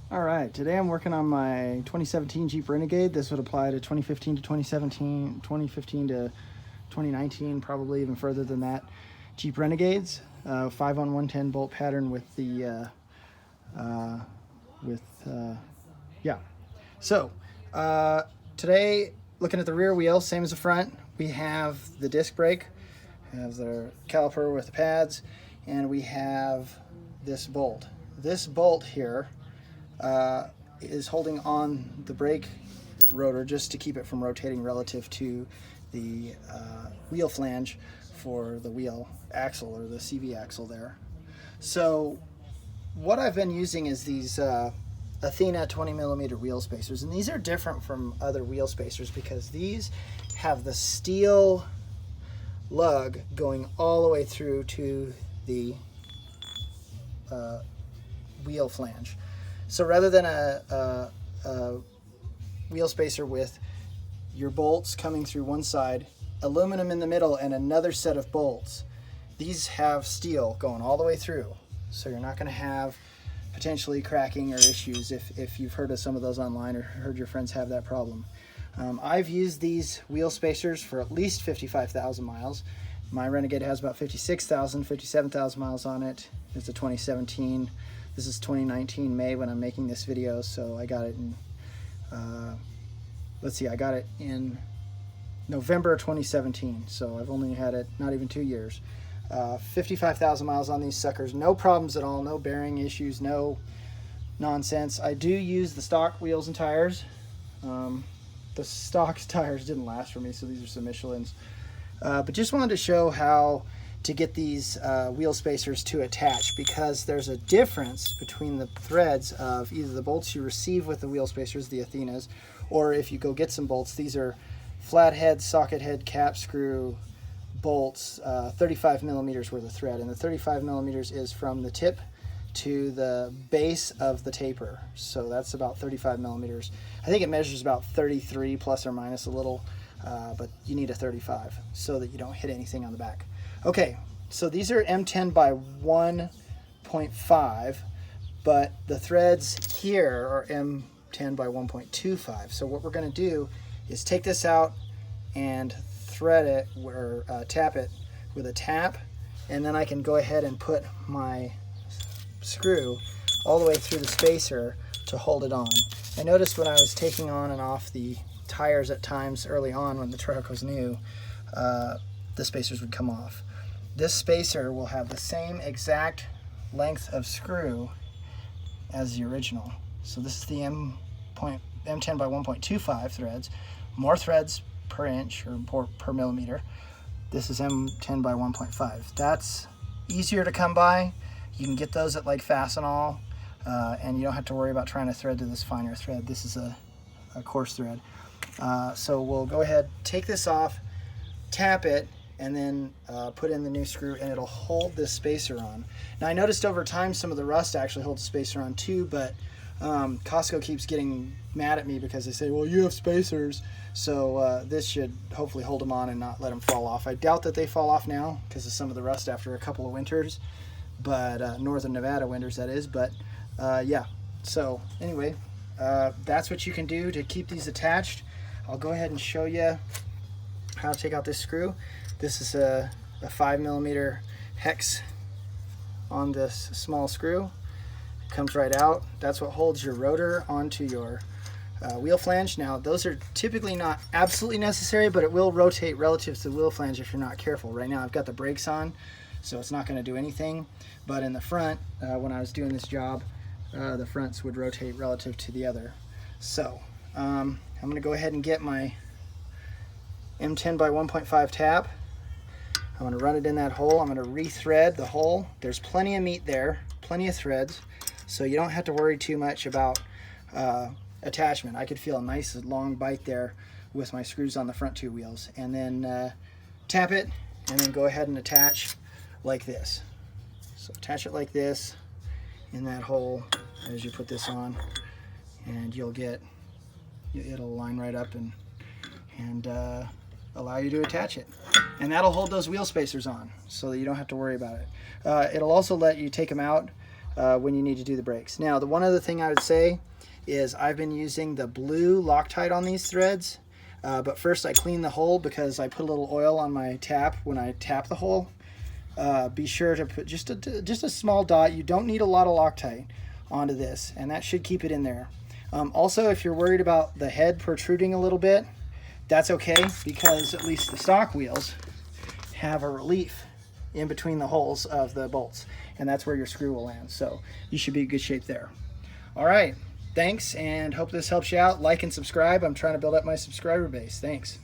All right, today I'm working on my 2017 Jeep Renegade. This would apply to 2015 to 2017, 2015 to 2019, probably even further than that. Jeep Renegades, 5 on 110 bolt pattern with the, yeah. So, today, looking at the rear wheel, same as the front, we have the disc brake, we have the caliper with the pads, and we have this bolt. This bolt here is holding on the brake rotor just to keep it from rotating relative to the wheel flange for the wheel axle or the CV axle there. So what I've been using is these Athena 20mm wheel spacers, and these are different from other wheel spacers because these have the steel lug going all the way through to the wheel flange. So rather than a wheel spacer with your bolts coming through one side, aluminum in the middle, and another set of bolts, these have steel going all the way through. So you're not going to have potentially cracking or issues if you've heard of some of those online or heard your friends have that problem. I've used these wheel spacers for at least 55,000 miles. My Renegade has about 56,000, 57,000 miles on it. It's a 2017. This is 2019 May when I'm making this video, so I got it in, I got it in November of 2017, so I've only had it not even 2 years. 55,000 miles on these suckers, no problems at all, no bearing issues, no nonsense. I do use the stock wheels and tires. The stock tires didn't last for me, so these are some Michelin's. But just wanted to show how to get these wheel spacers to attach, because there's a difference between the threads of either the bolts you receive with the wheel spacers, the Athenas, or if you go get some bolts. These are flathead, socket head, cap screw bolts, 35 millimeters worth of thread, and the 35 millimeters is from the tip to the base of the taper, so that's about 35 millimeters. I think it measures about 33 plus or minus a little, but you need a 35 so that you don't hit anything on the back. Okay, so these are M10 by 1.5, but the threads here are M10 by 1.25. So what we're going to do is take this out and thread it or tap it with a tap, and then I can go ahead and put my screw all the way through the spacer to hold it on. I noticed when I was taking on and off the tires at times early on when the truck was new, the spacers would come off. This spacer will have the same exact length of screw as the original. So this is the M10 by 1.25 threads, more threads per inch or per millimeter. This is M10 by 1.5. That's easier to come by. You can get those at like Fastenal, and you don't have to worry about trying to thread to this finer thread. This is a coarse thread. So we'll go ahead, take this off, tap it, and then put in the new screw, and it'll hold this spacer on. Now I noticed over time some of the rust actually holds the spacer on too, but Costco keeps getting mad at me because they say, well, you have spacers. So this should hopefully hold them on and not let them fall off. I doubt that they fall off now because of some of the rust after a couple of winters, but northern Nevada winters that is. But yeah, so anyway, that's what you can do to keep these attached. I'll go ahead and show you how to take out this screw. This is a 5 millimeter hex on this small screw. It comes right out. That's what holds your rotor onto your wheel flange. Now those are typically not absolutely necessary, but it will rotate relative to the wheel flange if you're not careful. Right now I've got the brakes on, so it's not going to do anything, but in the front, when I was doing this job, the fronts would rotate relative to the other. So I'm going to go ahead and get my M10 by 1.5 tap. I'm going to run it in that hole. I'm going to rethread the hole. There's plenty of meat there, plenty of threads, so you don't have to worry too much about attachment. I could feel a nice long bite there with my screws on the front two wheels. And then tap it, and then go ahead and attach like this. So attach it like this in that hole as you put this on, and it'll line right up and allow you to attach it. And that'll hold those wheel spacers on so that you don't have to worry about it. It'll also let you take them out when you need to do the brakes. Now, the one other thing I would say is I've been using the blue Loctite on these threads, but first I clean the hole because I put a little oil on my tap when I tap the hole. Be sure to put just a small dot. You don't need a lot of Loctite onto this, and that should keep it in there. Also, if you're worried about the head protruding a little bit, that's okay, because at least the stock wheels have a relief in between the holes of the bolts, and that's where your screw will land. So you should be in good shape there. All right, thanks, and hope this helps you out. Like and subscribe. I'm trying to build up my subscriber base. Thanks.